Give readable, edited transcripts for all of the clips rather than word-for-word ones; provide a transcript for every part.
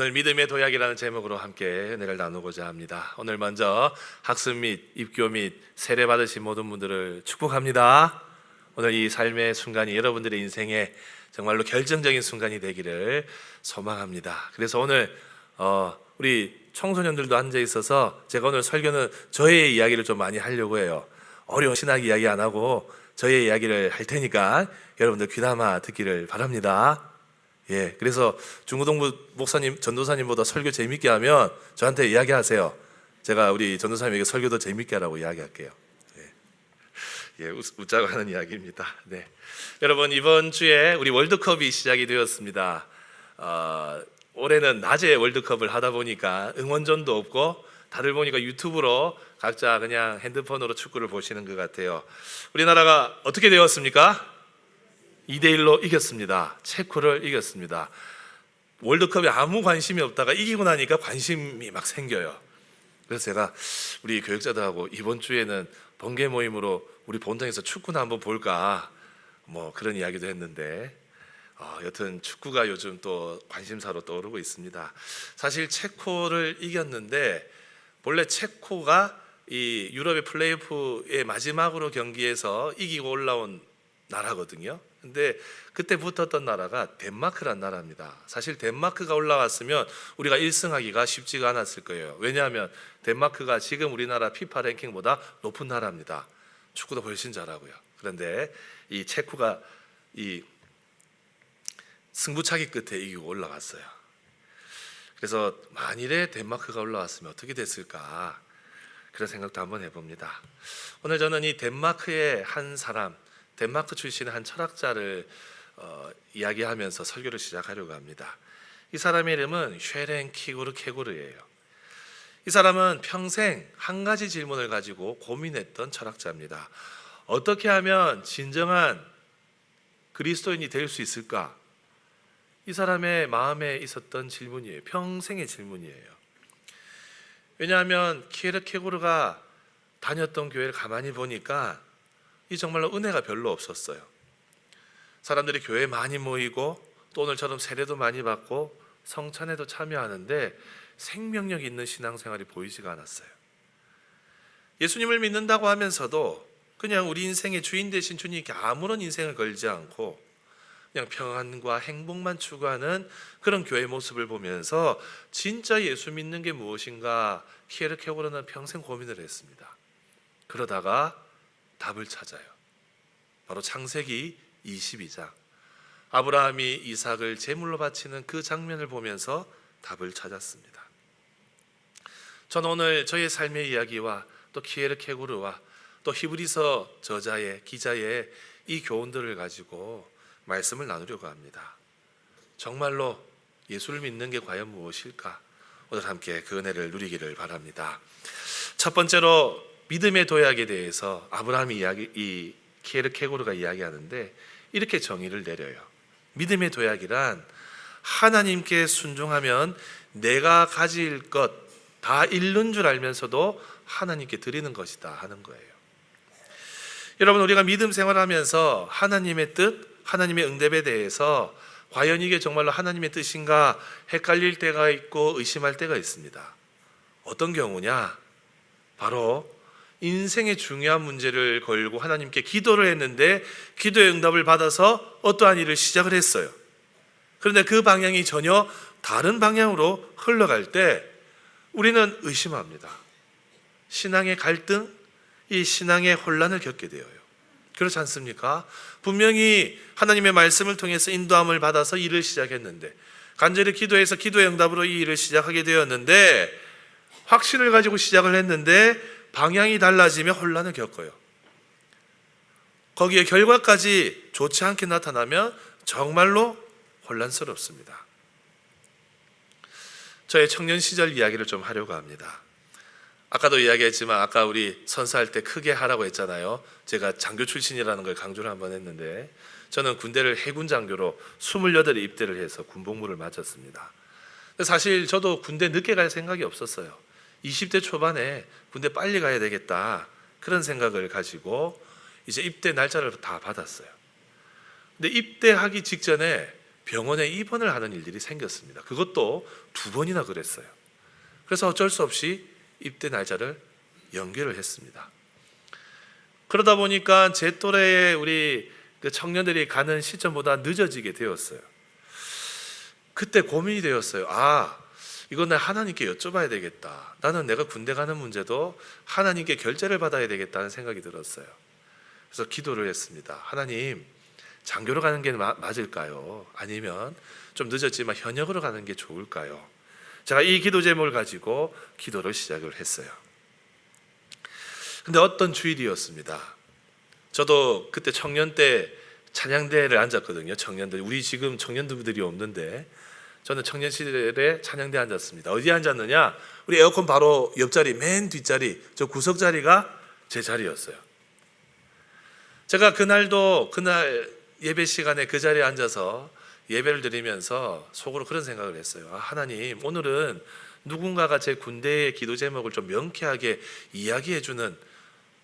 오늘 믿음의 도약이라는 제목으로 함께 은혜를 나누고자 합니다. 오늘 먼저 학습 및 입교 및 세례 받으신 모든 분들을 축복합니다. 오늘 이 삶의 순간이 여러분들의 인생에 정말로 결정적인 순간이 되기를 소망합니다. 그래서 오늘 우리 청소년들도 앉아 있어서 제가 오늘 설교는 저의 이야기를 좀 많이 하려고 해요. 어려운 신학 이야기 안 하고 저의 이야기를 할 테니까 여러분들 귀담아 듣기를 바랍니다. 그래서 중고동부 목사님, 전도사님보다 설교 재밌게 하면 저한테 이야기하세요. 제가 우리 전도사님에게 설교도 재밌게 하라고 이야기할게요. 웃자고 하는 이야기입니다. 여러분, 이번 주에 우리 월드컵이 시작이 되었습니다. 올해는 낮에 월드컵을 하다 보니까 응원전도 없고 다들 보니까 유튜브로 각자 그냥 핸드폰으로 축구를 보시는 것 같아요. 우리나라가 어떻게 되었습니까? 2대1로 이겼습니다. 체코를 이겼습니다. 월드컵에 아무 관심이 없다가 이기고 나니까 관심이 막 생겨요. 그래서 제가 우리 교육자들하고 이번 주에는 번개 모임으로 우리 본당에서 축구나 한번 볼까 그런 이야기도 했는데 여튼 축구가 요즘 또 관심사로 떠오르고 있습니다. 사실 체코를 이겼는데 원래 체코가 이 유럽의 플레이오프의 마지막으로 경기에서 이기고 올라온 나라거든요. 근데 그때 붙었던 나라가 덴마크란 나라입니다. 사실 덴마크가 올라왔으면 우리가 1승하기가 쉽지가 않았을 거예요. 왜냐하면 덴마크가 지금 우리나라 피파 랭킹보다 높은 나라입니다. 축구도 훨씬 잘하고요. 그런데 이 체코가 이 승부차기 끝에 이기고 올라갔어요. 그래서 만일에 덴마크가 올라왔으면 어떻게 됐을까 그런 생각도 한번 해봅니다. 오늘 저는 이 덴마크의 한 사람, 덴마크 출신의 한 철학자를 이야기하면서 설교를 시작하려고 합니다. 이 사람의 이름은 쉐렌 키구르 케구르예요. 이 사람은 평생 한 가지 질문을 가지고 고민했던 철학자입니다. 어떻게 하면 진정한 그리스도인이 될 수 있을까? 이 사람의 마음에 있었던 질문이에요. 평생의 질문이에요. 왜냐하면 키에르 케구르가 다녔던 교회를 가만히 보니까 이 정말로 은혜가 별로 없었어요. 사람들이 교회에 많이 모이고 또 오늘처럼 세례도 많이 받고 성찬에도 참여하는데 생명력 있는 신앙생활이 보이지가 않았어요. 예수님을 믿는다고 하면서도 그냥 우리 인생의 주인 되신 주님께 아무런 인생을 걸지 않고 그냥 평안과 행복만 추구하는 그런 교회 모습을 보면서 진짜 예수 믿는 게 무엇인가 키에르 케구르는 평생 고민을 했습니다. 그러다가 답을 찾아요. 바로 창세기 22장 아브라함이 이삭을 제물로 바치는 그 장면을 보면서 답을 찾았습니다. 저는 오늘 저의 삶의 이야기와 또 키에르 케구르와 또 히브리서 저자의 기자의 이 교훈들을 가지고 말씀을 나누려고 합니다. 정말로 예수를 믿는 게 과연 무엇일까? 오늘 함께 그 은혜를 누리기를 바랍니다. 첫 번째로 믿음의 도약에 대해서 아브라함이 이 키에르 케구르가 이야기하는데 이렇게 정의를 내려요. 믿음의 도약이란 하나님께 순종하면 내가 가질 것 다 잃는 줄 알면서도 하나님께 드리는 것이다 하는 거예요. 여러분, 우리가 믿음 생활하면서 하나님의 뜻, 하나님의 응답에 대해서 과연 이게 정말로 하나님의 뜻인가 헷갈릴 때가 있고 의심할 때가 있습니다. 어떤 경우냐? 바로 인생의 중요한 문제를 걸고 하나님께 기도를 했는데 기도의 응답을 받아서 어떠한 일을 시작을 했어요. 그런데 그 방향이 전혀 다른 방향으로 흘러갈 때 우리는 의심합니다. 신앙의 갈등, 이 신앙의 혼란을 겪게 되어요. 그렇지 않습니까? 분명히 하나님의 말씀을 통해서 인도함을 받아서 일을 시작했는데 간절히 기도해서 기도의 응답으로 이 일을 시작하게 되었는데 확신을 가지고 시작을 했는데 방향이 달라지며 혼란을 겪어요. 거기에 결과까지 좋지 않게 나타나면 정말로 혼란스럽습니다. 저의 청년 시절 이야기를 좀 하려고 합니다. 아까도 이야기했지만 아까 우리 선사할 때 크게 하라고 했잖아요. 제가 장교 출신이라는 걸 강조를 한번 했는데 저는 군대를 해군 장교로 28에 입대를 해서 군복무를 마쳤습니다. 사실 저도 군대 늦게 갈 생각이 없었어요. 20대 초반에 군대 빨리 가야 되겠다 그런 생각을 가지고 이제 입대 날짜를 다 받았어요. 근데 입대하기 직전에 병원에 입원을 하는 일들이 생겼습니다. 그것도 2번이나 그랬어요. 그래서 어쩔 수 없이 입대 날짜를 연기를 했습니다. 그러다 보니까 제 또래의 우리 그 청년들이 가는 시점보다 늦어지게 되었어요. 그때 고민이 되었어요. 이건 내가 하나님께 여쭤봐야 되겠다. 나는 내가 군대 가는 문제도 하나님께 결제를 받아야 되겠다는 생각이 들었어요. 그래서 기도를 했습니다. 하나님, 장교로 가는 게 맞을까요? 아니면 좀 늦었지만 현역으로 가는 게 좋을까요? 제가 이 기도 제목을 가지고 기도를 시작을 했어요. 근데 어떤 주일이었습니다. 저도 그때 청년 때 찬양대를 앉았거든요. 청년들, 우리 지금 청년들이 없는데 저는 청년 시절에 찬양대 앉았습니다. 어디에 앉았느냐? 우리 에어컨 바로 옆자리, 맨 뒷자리, 저 구석 자리가 제 자리였어요. 제가 그날 예배 시간에 그 자리에 앉아서 예배를 드리면서 속으로 그런 생각을 했어요. 하나님, 오늘은 누군가가 제 군대의 기도 제목을 좀 명쾌하게 이야기해주는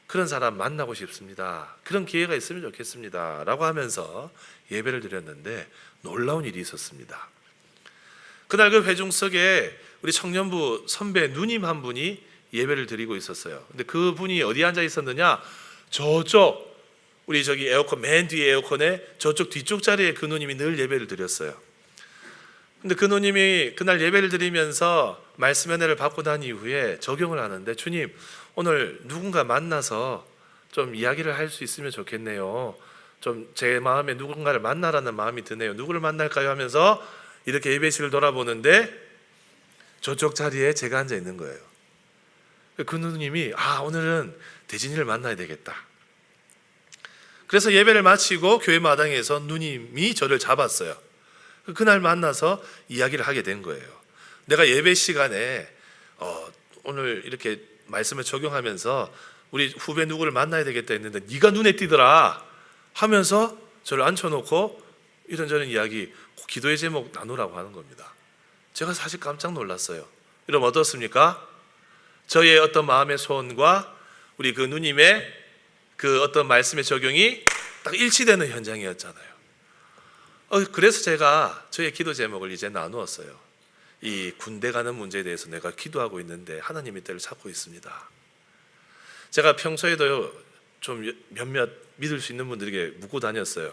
그런 사람 만나고 싶습니다. 그런 기회가 있으면 좋겠습니다. 라고 하면서 예배를 드렸는데 놀라운 일이 있었습니다. 그날 그 회중석에 우리 청년부 선배 누님 한 분이 예배를 드리고 있었어요. 근데 그 분이 어디 앉아 있었느냐? 저쪽 우리 저기 에어컨 맨 뒤에 에어컨에 저쪽 뒤쪽 자리에 그 누님이 늘 예배를 드렸어요. 근데 그 누님이 그날 예배를 드리면서 말씀 은혜를 받고 난 이후에 적용을 하는데, 주님, 오늘 누군가 만나서 좀 이야기를 할 수 있으면 좋겠네요. 좀 제 마음에 누군가를 만나라는 마음이 드네요. 누구를 만날까요? 하면서 이렇게 예배실을 돌아보는데 저쪽 자리에 제가 앉아 있는 거예요. 그 누님이 오늘은 대진이를 만나야 되겠다. 그래서 예배를 마치고 교회 마당에서 누님이 저를 잡았어요. 그날 만나서 이야기를 하게 된 거예요. 내가 예배 시간에 오늘 이렇게 말씀을 적용하면서 우리 후배 누구를 만나야 되겠다 했는데 네가 눈에 띄더라 하면서 저를 앉혀놓고 이런저런 이야기, 기도의 제목 나누라고 하는 겁니다. 제가 사실 깜짝 놀랐어요. 여러분 어떻습니까? 저의 어떤 마음의 소원과 우리 그 누님의 그 어떤 말씀의 적용이 딱 일치되는 현장이었잖아요. 그래서 제가 저의 기도 제목을 이제 나누었어요. 이 군대 가는 문제에 대해서 내가 기도하고 있는데 하나님의 때를 찾고 있습니다. 제가 평소에도 좀 몇몇 믿을 수 있는 분들에게 묻고 다녔어요.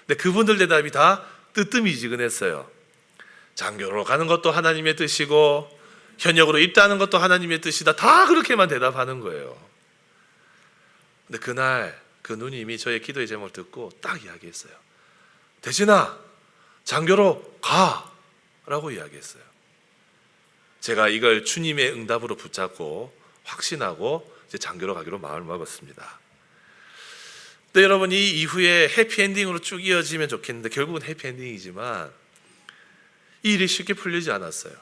근데 그분들 대답이 다 뜨뜻미지근했어요. 장교로 가는 것도 하나님의 뜻이고 현역으로 입대하는 것도 하나님의 뜻이다. 다 그렇게만 대답하는 거예요. 근데 그날 그 누님이 저의 기도의 제목을 듣고 딱 이야기했어요. 대진아, 장교로 가! 라고 이야기했어요. 제가 이걸 주님의 응답으로 붙잡고 확신하고 이제 장교로 가기로 마음을 먹었습니다. 근데 여러분, 이 이후에 해피엔딩으로 쭉 이어지면 좋겠는데 결국은 해피엔딩이지만 이 일이 쉽게 풀리지 않았어요.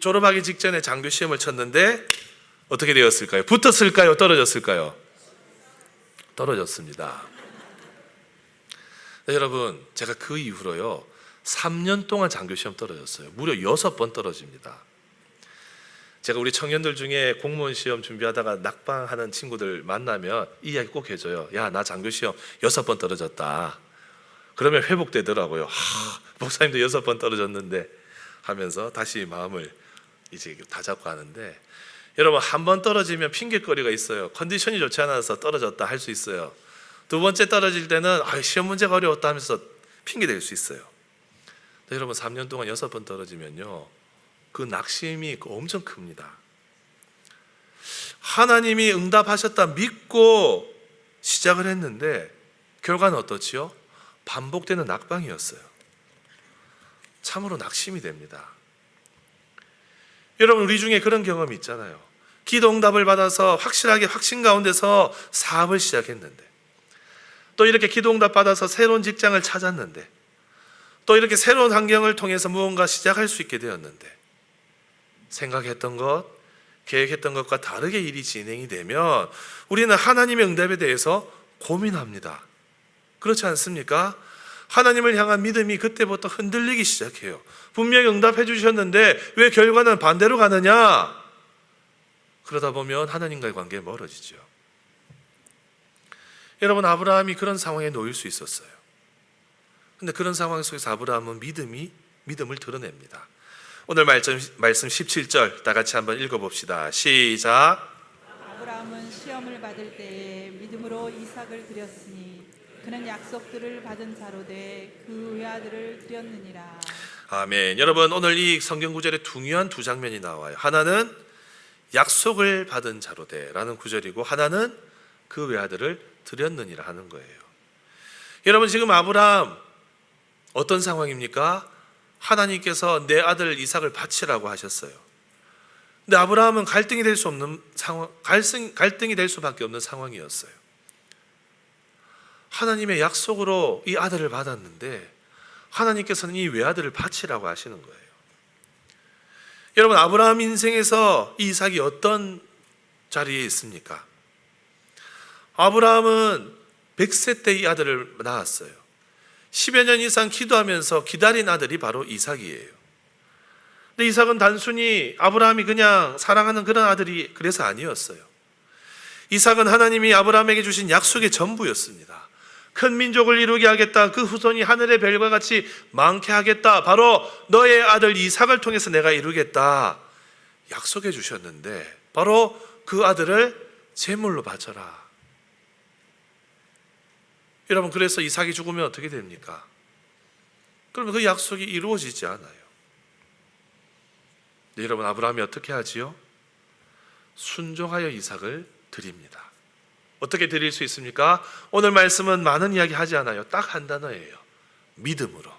졸업하기 직전에 장교 시험을 쳤는데 어떻게 되었을까요? 붙었을까요? 떨어졌을까요? 떨어졌습니다. 네, 여러분, 제가 그 이후로요 3년 동안 장교 시험 떨어졌어요. 무려 6번 떨어집니다. 제가 우리 청년들 중에 공무원 시험 준비하다가 낙방하는 친구들 만나면 이 이야기 꼭 해줘요. 야, 나 장교 시험 6번 떨어졌다. 그러면 회복되더라고요. 목사님도 6번 떨어졌는데 하면서 다시 마음을 이제 다잡고 하는데, 여러분, 한 번 떨어지면 핑계거리가 있어요. 컨디션이 좋지 않아서 떨어졌다 할 수 있어요. 두 번째 떨어질 때는 시험 문제가 어려웠다 하면서 핑계 댈 수 있어요. 근데 여러분, 3년 동안 6번 떨어지면요 그 낙심이 엄청 큽니다. 하나님이 응답하셨다 믿고 시작을 했는데 결과는 어떻지요? 반복되는 낙방이었어요. 참으로 낙심이 됩니다. 여러분, 우리 중에 그런 경험이 있잖아요. 기도 응답을 받아서 확실하게 확신 가운데서 사업을 시작했는데, 또 이렇게 기도 응답 받아서 새로운 직장을 찾았는데, 또 이렇게 새로운 환경을 통해서 무언가 시작할 수 있게 되었는데, 생각했던 것, 계획했던 것과 다르게 일이 진행이 되면 우리는 하나님의 응답에 대해서 고민합니다. 그렇지 않습니까? 하나님을 향한 믿음이 그때부터 흔들리기 시작해요. 분명히 응답해 주셨는데 왜 결과는 반대로 가느냐? 그러다 보면 하나님과의 관계가 멀어지죠. 여러분, 아브라함이 그런 상황에 놓일 수 있었어요. 근데 그런 상황 속에서 아브라함은 믿음을 드러냅니다. 오늘 말씀 17절 다 같이 한번 읽어봅시다. 시작. 아브라함은 시험을 받을 때에 믿음으로 이삭을 드렸으니 그는 약속들을 받은 자로 돼 그 외아들을 드렸느니라. 아멘. 여러분, 오늘 이 성경 구절에 중요한 두 장면이 나와요. 하나는 약속을 받은 자로 돼라는 구절이고, 하나는 그 외아들을 드렸느니라 하는 거예요. 여러분, 지금 아브라함 어떤 상황입니까? 하나님께서 내 아들 이삭을 바치라고 하셨어요. 근데 아브라함은 갈등이 될 수 없는 상황, 갈등이 될 수밖에 없는 상황이었어요. 하나님의 약속으로 이 아들을 받았는데 하나님께서는 이 외아들을 바치라고 하시는 거예요. 여러분, 아브라함 인생에서 이 이삭이 어떤 자리에 있습니까? 아브라함은 100세 때 이 아들을 낳았어요. 10여 년 이상 기도하면서 기다린 아들이 바로 이삭이에요. 근데 이삭은 단순히 아브라함이 그냥 사랑하는 그런 아들이 그래서 아니었어요. 이삭은 하나님이 아브라함에게 주신 약속의 전부였습니다. 큰 민족을 이루게 하겠다. 그 후손이 하늘의 별과 같이 많게 하겠다. 바로 너의 아들 이삭을 통해서 내가 이루겠다. 약속해 주셨는데 바로 그 아들을 제물로 바쳐라. 여러분, 그래서 이삭이 죽으면 어떻게 됩니까? 그러면 그 약속이 이루어지지 않아요. 네, 여러분, 아브라함이 어떻게 하지요? 순종하여 이삭을 드립니다. 어떻게 드릴 수 있습니까? 오늘 말씀은 많은 이야기 하지 않아요. 딱 한 단어예요. 믿음으로.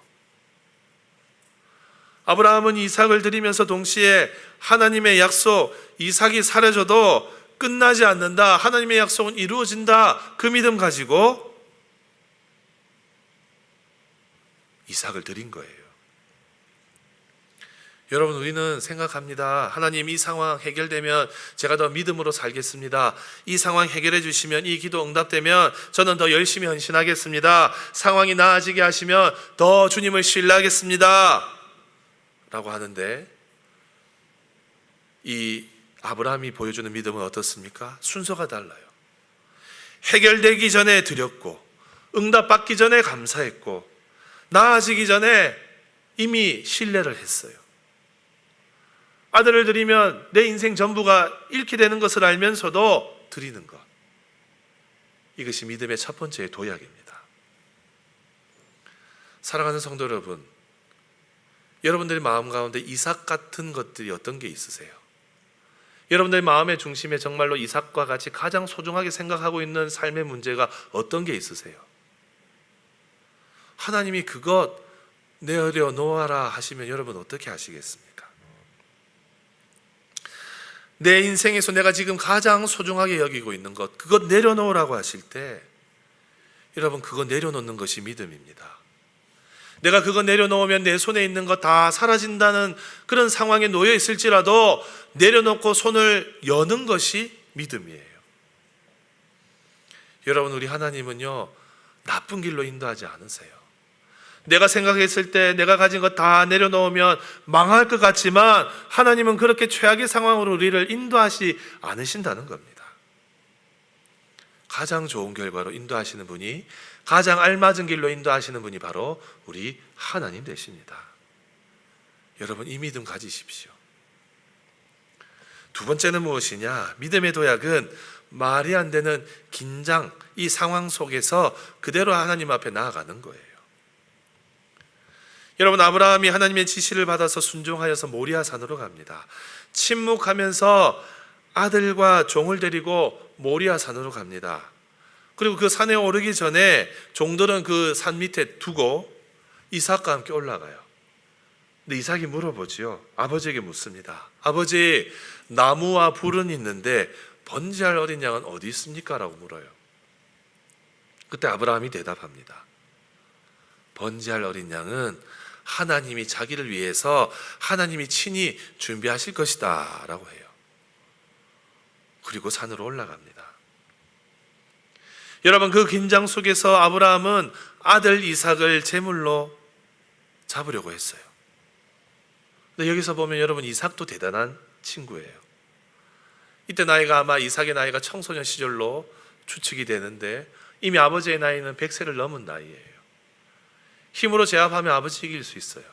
아브라함은 이삭을 드리면서 동시에 하나님의 약속, 이삭이 사라져도 끝나지 않는다. 하나님의 약속은 이루어진다. 그 믿음 가지고 이삭을 드린 거예요. 여러분, 우리는 생각합니다. 하나님, 이 상황 해결되면 제가 더 믿음으로 살겠습니다. 이 상황 해결해 주시면, 이 기도 응답되면 저는 더 열심히 헌신하겠습니다. 상황이 나아지게 하시면 더 주님을 신뢰하겠습니다 라고 하는데, 이 아브라함이 보여주는 믿음은 어떻습니까? 순서가 달라요. 해결되기 전에 드렸고, 응답받기 전에 감사했고, 나아지기 전에 이미 신뢰를 했어요. 아들을 드리면 내 인생 전부가 잃게 되는 것을 알면서도 드리는 것, 이것이 믿음의 첫 번째 도약입니다. 사랑하는 성도 여러분, 여러분들의 마음 가운데 이삭 같은 것들이 어떤 게 있으세요? 여러분들의 마음의 중심에 정말로 이삭과 같이 가장 소중하게 생각하고 있는 삶의 문제가 어떤 게 있으세요? 하나님이 그것 내어놓아라 하시면 여러분 어떻게 하시겠습니까? 내 인생에서 내가 지금 가장 소중하게 여기고 있는 것, 그것 내려놓으라고 하실 때 여러분, 그거 내려놓는 것이 믿음입니다. 내가 그거 내려놓으면 내 손에 있는 거 다 사라진다는 그런 상황에 놓여 있을지라도 내려놓고 손을 여는 것이 믿음이에요. 여러분, 우리 하나님은요, 나쁜 길로 인도하지 않으세요. 내가 생각했을 때 내가 가진 것 다 내려놓으면 망할 것 같지만 하나님은 그렇게 최악의 상황으로 우리를 인도하지 않으신다는 겁니다. 가장 좋은 결과로 인도하시는 분이, 가장 알맞은 길로 인도하시는 분이 바로 우리 하나님 되십니다. 여러분, 이 믿음 가지십시오. 두 번째는 무엇이냐? 믿음의 도약은 말이 안 되는 긴장, 이 상황 속에서 그대로 하나님 앞에 나아가는 거예요. 여러분, 아브라함이 하나님의 지시를 받아서 순종하여서 모리아 산으로 갑니다. 침묵하면서 아들과 종을 데리고 모리아 산으로 갑니다. 그리고 그 산에 오르기 전에 종들은 그 산 밑에 두고 이삭과 함께 올라가요. 근데 이삭이 물어보지요. 아버지에게 묻습니다. 아버지, 나무와 불은 있는데 번제할 어린 양은 어디 있습니까? 라고 물어요. 그때 아브라함이 대답합니다. 번제할 어린 양은 하나님이 자기를 위해서 하나님이 친히 준비하실 것이다 라고 해요. 그리고 산으로 올라갑니다. 여러분, 그 긴장 속에서 아브라함은 아들 이삭을 제물로 잡으려고 했어요. 근데 여기서 보면 여러분, 이삭도 대단한 친구예요. 이때 나이가 아마 이삭의 나이가 청소년 시절로 추측이 되는데 이미 아버지의 나이는 100세를 넘은 나이예요. 힘으로 제압하면 아버지 이길 수 있어요.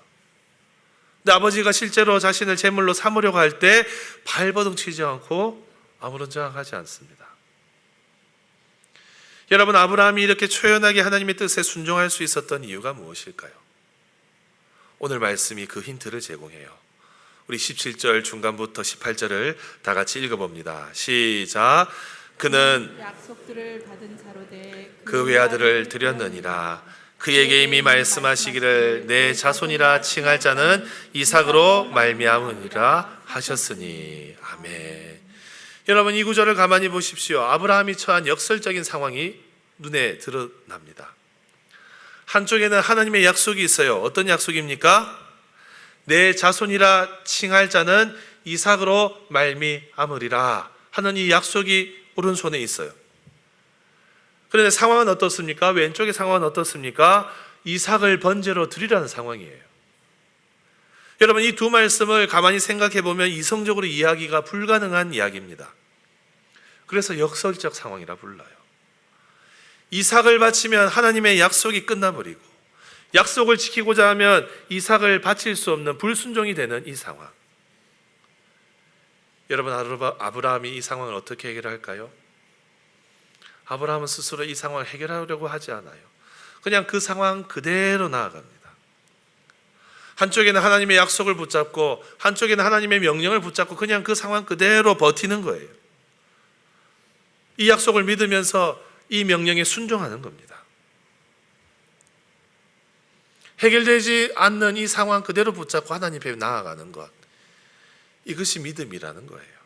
근데 아버지가 실제로 자신을 제물로 삼으려고 할 때 발버둥 치지 않고 아무런 저항하지 않습니다. 여러분, 아브라함이 이렇게 초연하게 하나님의 뜻에 순종할 수 있었던 이유가 무엇일까요? 오늘 말씀이 그 힌트를 제공해요. 우리 17절 중간부터 18절을 다 같이 읽어봅니다. 시작. 그는 약속들을 받은 자로되 그 외아들을 드렸느니라. 그에게 이미 말씀하시기를 내 자손이라 칭할 자는 이삭으로 말미암으니라 하셨으니. 아멘. 여러분, 이 구절을 가만히 보십시오. 아브라함이 처한 역설적인 상황이 눈에 드러납니다. 한쪽에는 하나님의 약속이 있어요. 어떤 약속입니까? 내 자손이라 칭할 자는 이삭으로 말미암으리라 하는 이 약속이 오른손에 있어요. 그런데 상황은 어떻습니까? 왼쪽의 상황은 어떻습니까? 이삭을 번제로 드리라는 상황이에요. 여러분, 이 두 말씀을 가만히 생각해 보면 이성적으로 이해하기가 불가능한 이야기입니다. 그래서 역설적 상황이라 불러요. 이삭을 바치면 하나님의 약속이 끝나버리고 약속을 지키고자 하면 이삭을 바칠 수 없는 불순종이 되는 이 상황. 여러분, 아브라함이 이 상황을 어떻게 해결할까요? 아브라함은 스스로 이 상황을 해결하려고 하지 않아요. 그냥 그 상황 그대로 나아갑니다. 한쪽에는 하나님의 약속을 붙잡고 한쪽에는 하나님의 명령을 붙잡고 그냥 그 상황 그대로 버티는 거예요. 이 약속을 믿으면서 이 명령에 순종하는 겁니다. 해결되지 않는 이 상황 그대로 붙잡고 하나님 앞에 나아가는 것, 이것이 믿음이라는 거예요.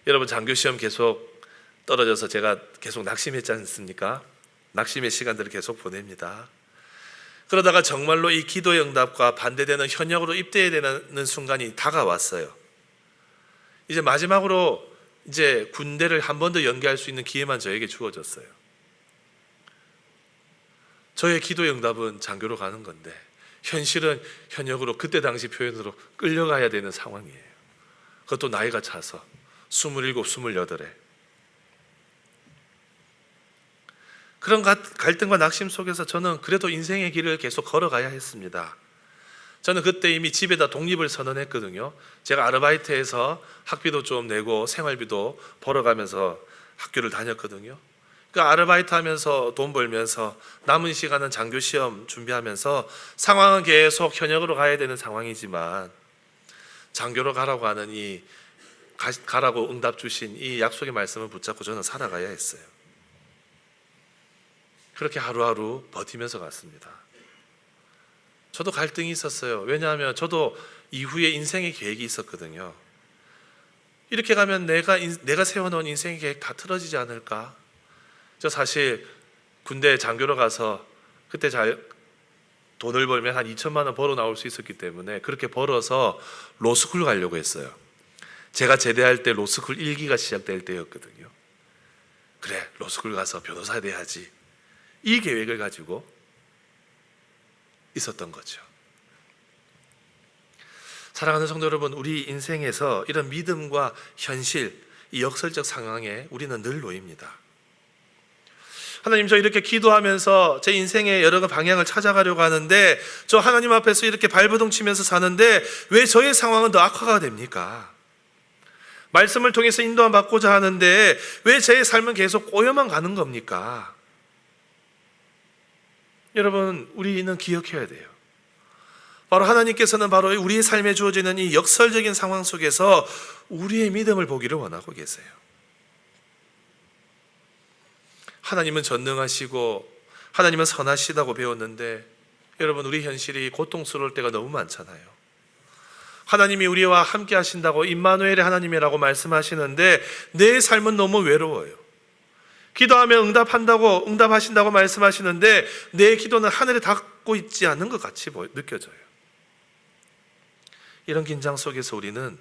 여러분, 장교시험 계속 떨어져서 제가 계속 낙심했지 않습니까? 낙심의 시간들을 계속 보냅니다. 그러다가 정말로 이 기도의 응답과 반대되는 현역으로 입대해야 되는 순간이 다가왔어요. 이제 마지막으로 이제 군대를 한 번 더 연기할 수 있는 기회만 저에게 주어졌어요. 저의 기도의 응답은 장교로 가는 건데 현실은 현역으로 그때 당시 표현으로 끌려가야 되는 상황이에요. 그것도 나이가 차서 27, 28에. 그런 갈등과 낙심 속에서 저는 그래도 인생의 길을 계속 걸어가야 했습니다. 저는 그때 이미 집에다 독립을 선언했거든요. 제가 아르바이트해서 학비도 좀 내고 생활비도 벌어가면서 학교를 다녔거든요. 그 아르바이트 하면서 돈 벌면서 남은 시간은 장교 시험 준비하면서 상황은 계속 현역으로 가야 되는 상황이지만 장교로 가라고 하는 가라고 응답 주신 이 약속의 말씀을 붙잡고 저는 살아가야 했어요. 그렇게 하루하루 버티면서 갔습니다. 저도 갈등이 있었어요. 왜냐하면 저도 이후에 인생의 계획이 있었거든요. 이렇게 가면 내가 세워놓은 인생의 계획 다 틀어지지 않을까? 저 사실 군대 장교로 가서 그때 돈을 벌면 한 2천만 원 벌어 나올 수 있었기 때문에 그렇게 벌어서 로스쿨 가려고 했어요. 제가 제대할 때 로스쿨 1기가 시작될 때였거든요. 그래, 로스쿨 가서 변호사 돼야지. 이 계획을 가지고 있었던 거죠. 사랑하는 성도 여러분, 우리 인생에서 이런 믿음과 현실, 이 역설적 상황에 우리는 늘 놓입니다. 하나님, 저 이렇게 기도하면서 제 인생의 여러 방향을 찾아가려고 하는데 저 하나님 앞에서 이렇게 발버둥 치면서 사는데 왜 저의 상황은 더 악화가 됩니까? 말씀을 통해서 인도함 받고자 하는데 왜 제 삶은 계속 꼬여만 가는 겁니까? 여러분, 우리는 기억해야 돼요. 바로 하나님께서는 바로 우리의 삶에 주어지는 이 역설적인 상황 속에서 우리의 믿음을 보기를 원하고 계세요. 하나님은 전능하시고 하나님은 선하시다고 배웠는데 여러분, 우리 현실이 고통스러울 때가 너무 많잖아요. 하나님이 우리와 함께 하신다고 임마누엘의 하나님이라고 말씀하시는데 내 삶은 너무 외로워요. 기도하면 응답하신다고 말씀하시는데 내 기도는 하늘에 닿고 있지 않는 것 같이 느껴져요. 이런 긴장 속에서 우리는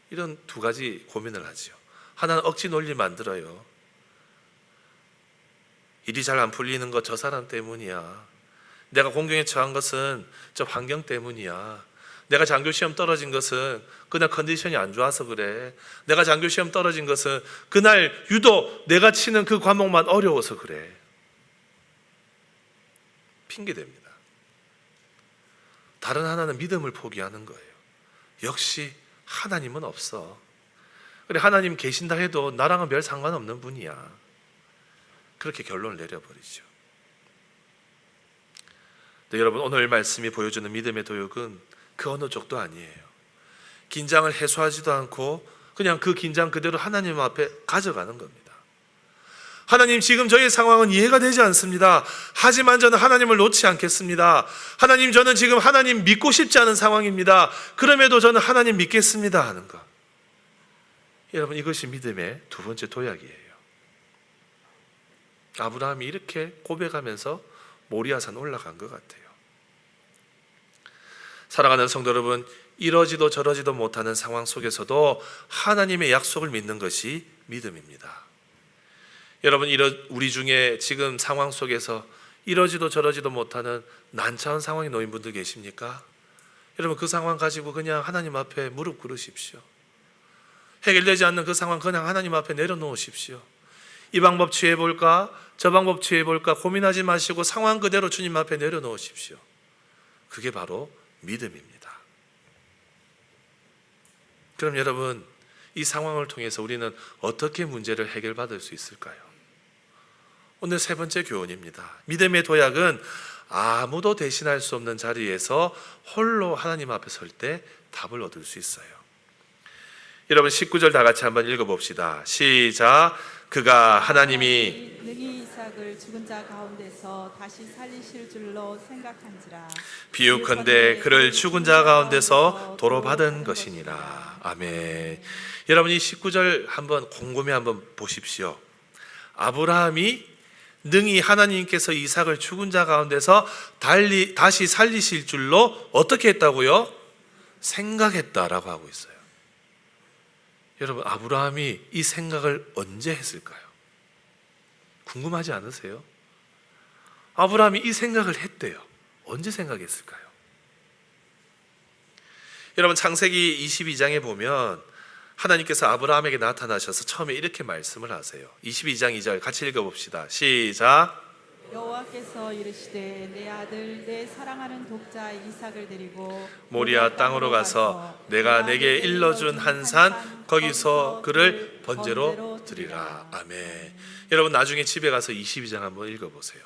이런 두 가지 고민을 하죠. 하나는 억지 논리 만들어요. 일이 잘 안 풀리는 거 저 사람 때문이야. 내가 공경에 처한 것은 저 환경 때문이야. 내가 장교시험 떨어진 것은 그날 컨디션이 안 좋아서 그래. 내가 장교시험 떨어진 것은 그날 유독 내가 치는 그 과목만 어려워서 그래. 핑계댑니다. 다른 하나는 믿음을 포기하는 거예요. 역시 하나님은 없어. 그래, 하나님 계신다 해도 나랑은 별 상관없는 분이야. 그렇게 결론을 내려버리죠. 네, 여러분, 오늘 말씀이 보여주는 믿음의 도육은 그 어느 쪽도 아니에요. 긴장을 해소하지도 않고 그냥 그 긴장 그대로 하나님 앞에 가져가는 겁니다. 하나님, 지금 저의 상황은 이해가 되지 않습니다. 하지만 저는 하나님을 놓지 않겠습니다. 하나님, 저는 지금 하나님 믿고 싶지 않은 상황입니다. 그럼에도 저는 하나님 믿겠습니다 하는 것. 여러분, 이것이 믿음의 두 번째 도약이에요. 아브라함이 이렇게 고백하면서 모리아산 올라간 것 같아요. 사랑하는 성도 여러분, 이러지도 저러지도 못하는 상황 속에서도 하나님의 약속을 믿는 것이 믿음입니다. 여러분, 우리 중에 지금 상황 속에서 이러지도 저러지도 못하는 난처한 상황에 놓인 분들 계십니까? 여러분, 그 상황 가지고 그냥 하나님 앞에 무릎 꿇으십시오. 해결되지 않는 그 상황 그냥 하나님 앞에 내려놓으십시오. 이 방법 취해볼까? 저 방법 취해볼까? 고민하지 마시고 상황 그대로 주님 앞에 내려놓으십시오. 그게 바로 믿음입니다. 그럼 여러분, 이 상황을 통해서 우리는 어떻게 문제를 해결받을 수 있을까요? 오늘 세 번째 교훈입니다. 믿음의 도약은 아무도 대신할 수 없는 자리에서 홀로 하나님 앞에 설 때 답을 얻을 수 있어요. 여러분, 19절 다 같이 한번 읽어봅시다. 시작. 그가 하나님이 능히 이삭을 죽은 자 가운데서 다시 살리실 줄로 생각한지라. 비유컨대 그를 죽은 자 가운데서 도로 받은 것이니라. 아멘. 여러분, 이 19절 한번 곰곰이 한번 보십시오. 아브라함이 능히 하나님께서 이삭을 죽은 자 가운데서 다시 살리실 줄로 어떻게 했다고요? 생각했다라고 하고 있어요. 여러분, 아브라함이 이 생각을 언제 했을까요? 궁금하지 않으세요? 아브라함이 이 생각을 했대요. 언제 생각했을까요? 여러분, 창세기 22장에 보면 하나님께서 아브라함에게 나타나셔서 처음에 이렇게 말씀을 하세요. 22장 2절 같이 읽어봅시다. 시작. 여호와께서 이르시되 내 아들 내 사랑하는 독자 이삭을 데리고 모리아 땅으로 가서 내가 내게 일러준 한 산 거기서 그를 번제로 드리라. 아멘. 여러분, 나중에 집에 가서 22장 한번 읽어보세요.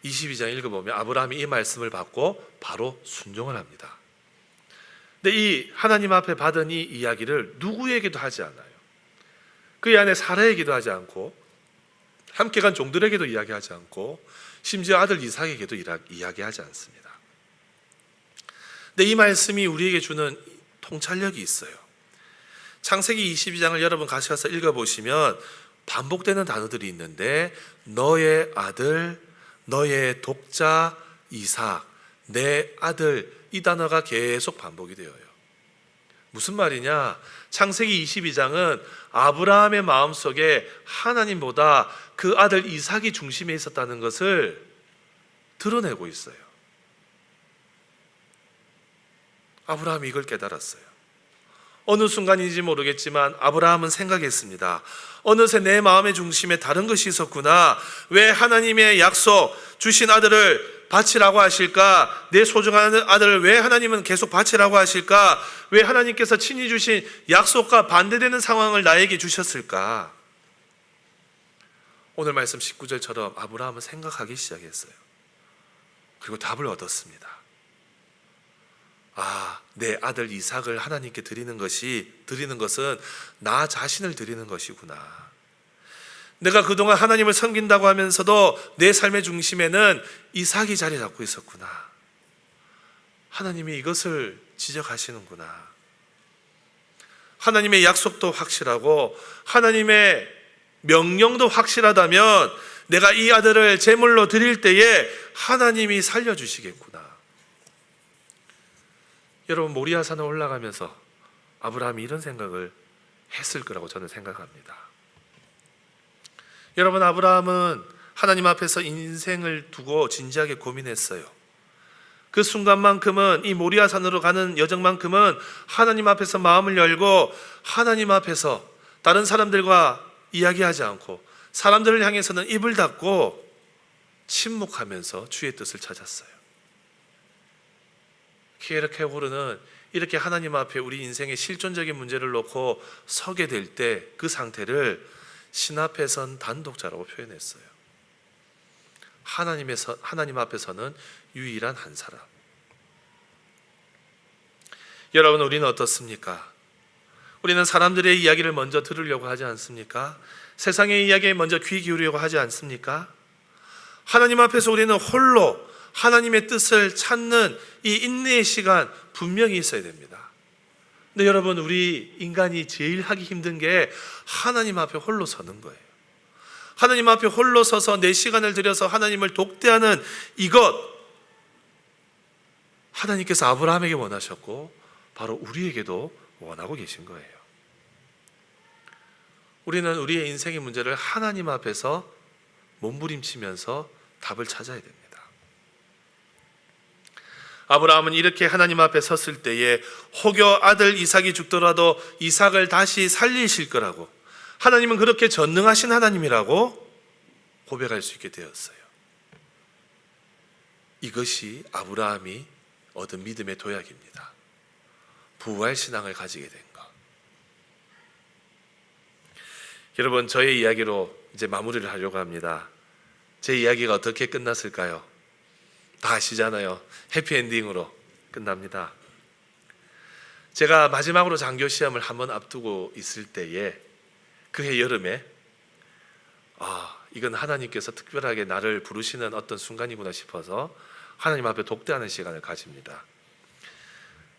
22장 읽어보면 아브라함이 이 말씀을 받고 바로 순종을 합니다. 근데 이 하나님 앞에 받은 이 이야기를 누구에게도 하지 않아요. 그 안에 사라에게도 하지 않고 함께 간 종들에게도 이야기하지 않고 심지어 아들 이삭에게도 이야기하지 않습니다. 근데 이 말씀이 우리에게 주는 통찰력이 있어요. 창세기 22장을 여러분 가셔서 읽어보시면 반복되는 단어들이 있는데 너의 아들, 너의 독자 이삭, 내 아들, 이 단어가 계속 반복이 되어요. 무슨 말이냐? 창세기 22장은 아브라함의 마음속에 하나님보다 그 아들 이삭이 중심에 있었다는 것을 드러내고 있어요. 아브라함이 이걸 깨달았어요. 어느 순간인지 모르겠지만 아브라함은 생각했습니다. 어느새 내 마음의 중심에 다른 것이 있었구나. 왜 하나님의 약속 주신 아들을 바치라고 하실까? 내 소중한 아들을 왜 하나님은 계속 바치라고 하실까? 왜 하나님께서 친히 주신 약속과 반대되는 상황을 나에게 주셨을까? 오늘 말씀 19절처럼 아브라함은 생각하기 시작했어요. 그리고 답을 얻었습니다. 내 아들 이삭을 하나님께 드리는 것은 나 자신을 드리는 것이구나. 내가 그동안 하나님을 섬긴다고 하면서도 내 삶의 중심에는 이삭이 자리 잡고 있었구나. 하나님이 이것을 지적하시는구나. 하나님의 약속도 확실하고 하나님의 명령도 확실하다면 내가 이 아들을 제물로 드릴 때에 하나님이 살려주시겠구나. 여러분, 모리아산에 올라가면서 아브라함이 이런 생각을 했을 거라고 저는 생각합니다. 여러분, 아브라함은 하나님 앞에서 인생을 두고 진지하게 고민했어요. 그 순간만큼은, 이 모리아산으로 가는 여정만큼은 하나님 앞에서 마음을 열고 하나님 앞에서 다른 사람들과 이야기하지 않고 사람들을 향해서는 입을 닫고 침묵하면서 주의 뜻을 찾았어요. 키에르케고르는 이렇게 하나님 앞에 우리 인생의 실존적인 문제를 놓고 서게 될 때 그 상태를 신 앞에선 단독자라고 표현했어요. 하나님 앞에서는 유일한 한 사람. 여러분, 우리는 어떻습니까? 우리는 사람들의 이야기를 먼저 들으려고 하지 않습니까? 세상의 이야기에 먼저 귀 기울이려고 하지 않습니까? 하나님 앞에서 우리는 홀로 하나님의 뜻을 찾는 이 인내의 시간 분명히 있어야 됩니다. 근데 여러분, 우리 인간이 제일 하기 힘든 게 하나님 앞에 홀로 서는 거예요. 하나님 앞에 홀로 서서 내 시간을 들여서 하나님을 독대하는 이것, 하나님께서 아브라함에게 원하셨고 바로 우리에게도 원하고 계신 거예요. 우리는 우리의 인생의 문제를 하나님 앞에서 몸부림치면서 답을 찾아야 됩니다. 아브라함은 이렇게 하나님 앞에 섰을 때에 혹여 아들 이삭이 죽더라도 이삭을 다시 살리실 거라고, 하나님은 그렇게 전능하신 하나님이라고 고백할 수 있게 되었어요. 이것이 아브라함이 얻은 믿음의 도약입니다. 부활 신앙을 가지게 된 것. 여러분, 저의 이야기로 이제 마무리를 하려고 합니다. 제 이야기가 어떻게 끝났을까요? 다 아시잖아요. 해피엔딩으로 끝납니다. 제가 마지막으로 장교 시험을 한번 앞두고 있을 때에 그해 여름에 이건 하나님께서 특별하게 나를 부르시는 어떤 순간이구나 싶어서 하나님 앞에 독대하는 시간을 가집니다.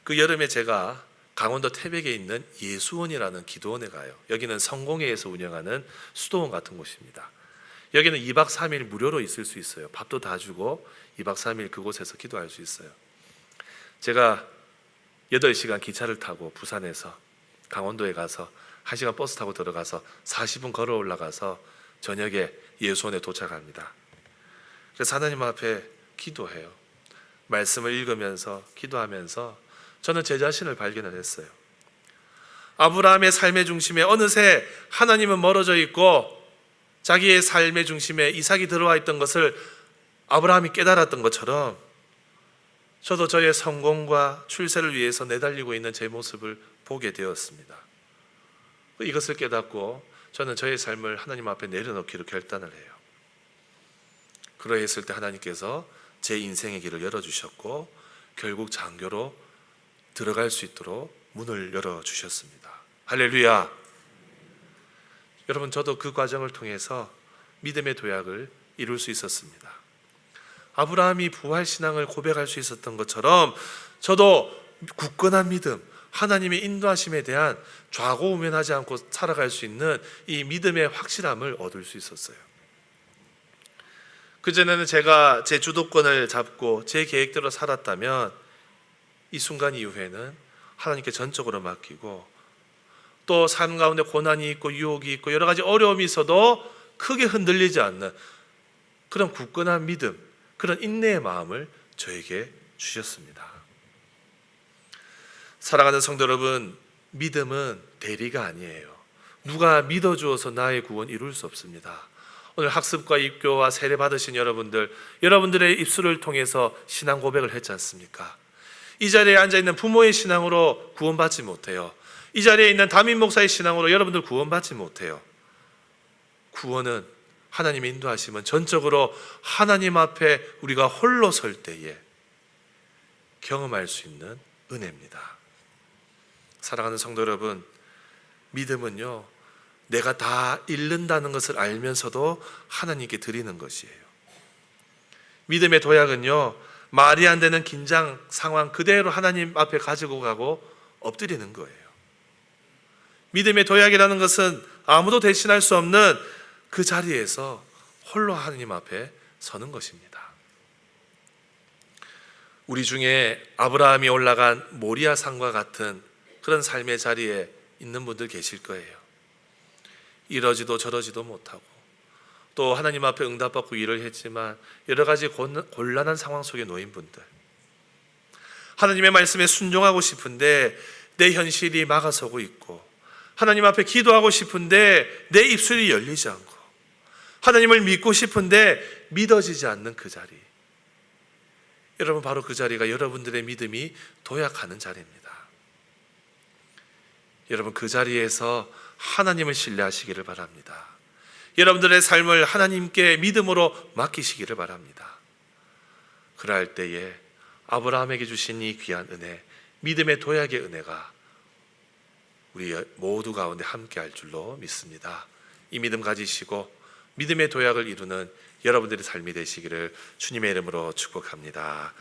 그 여름에 제가 강원도 태백에 있는 예수원이라는 기도원에 가요. 여기는 성공회에서 운영하는 수도원 같은 곳입니다. 여기는 2박 3일 무료로 있을 수 있어요. 밥도 다 주고 2박 3일 그곳에서 기도할 수 있어요. 제가 8시간 기차를 타고 부산에서 강원도에 가서 1시간 버스 타고 들어가서 40분 걸어 올라가서 저녁에 예수원에 도착합니다. 그래서 하나님 앞에 기도해요. 말씀을 읽으면서 기도하면서 저는 제 자신을 발견을 했어요. 아브라함의 삶의 중심에 어느새 하나님은 멀어져 있고 자기의 삶의 중심에 이삭이 들어와 있던 것을 아브라함이 깨달았던 것처럼 저도 저의 성공과 출세를 위해서 내달리고 있는 제 모습을 보게 되었습니다. 이것을 깨닫고 저는 저의 삶을 하나님 앞에 내려놓기로 결단을 해요. 그러했을 때 하나님께서 제 인생의 길을 열어주셨고 결국 장교로 들어갈 수 있도록 문을 열어주셨습니다. 할렐루야. 여러분, 저도 그 과정을 통해서 믿음의 도약을 이룰 수 있었습니다. 아브라함이 부활신앙을 고백할 수 있었던 것처럼 저도 굳건한 믿음, 하나님의 인도하심에 대한 좌고우면하지 않고 살아갈 수 있는 이 믿음의 확실함을 얻을 수 있었어요. 그전에는 제가 제 주도권을 잡고 제 계획대로 살았다면 이 순간 이후에는 하나님께 전적으로 맡기고 또 삶 가운데 고난이 있고 유혹이 있고 여러 가지 어려움이 있어도 크게 흔들리지 않는 그런 굳건한 믿음, 그런 인내의 마음을 저에게 주셨습니다. 사랑하는 성도 여러분, 믿음은 대리가 아니에요. 누가 믿어주어서 나의 구원 이룰 수 없습니다. 오늘 학습과 입교와 세례 받으신 여러분들의 입술을 통해서 신앙 고백을 했지 않습니까? 이 자리에 앉아있는 부모의 신앙으로 구원받지 못해요. 이 자리에 있는 담임 목사의 신앙으로 여러분들 구원받지 못해요. 구원은 하나님의 인도하심은 전적으로 하나님 앞에 우리가 홀로 설 때에 경험할 수 있는 은혜입니다. 사랑하는 성도 여러분, 믿음은요, 내가 다 잃는다는 것을 알면서도 하나님께 드리는 것이에요. 믿음의 도약은요, 말이 안 되는 긴장 상황 그대로 하나님 앞에 가지고 가고 엎드리는 거예요. 믿음의 도약이라는 것은 아무도 대신할 수 없는 그 자리에서 홀로 하나님 앞에 서는 것입니다. 우리 중에 아브라함이 올라간 모리아 산과 같은 그런 삶의 자리에 있는 분들 계실 거예요. 이러지도 저러지도 못하고 또 하나님 앞에 응답받고 일을 했지만 여러 가지 곤란한 상황 속에 놓인 분들, 하나님의 말씀에 순종하고 싶은데 내 현실이 막아서고 있고 하나님 앞에 기도하고 싶은데 내 입술이 열리지 않고 하나님을 믿고 싶은데 믿어지지 않는 그 자리. 여러분, 바로 그 자리가 여러분들의 믿음이 도약하는 자리입니다. 여러분, 그 자리에서 하나님을 신뢰하시기를 바랍니다. 여러분들의 삶을 하나님께 믿음으로 맡기시기를 바랍니다. 그럴 때에 아브라함에게 주신 이 귀한 은혜, 믿음의 도약의 은혜가 우리 모두 가운데 함께할 줄로 믿습니다. 이 믿음 가지시고 믿음의 도약을 이루는 여러분들의 삶이 되시기를 주님의 이름으로 축복합니다.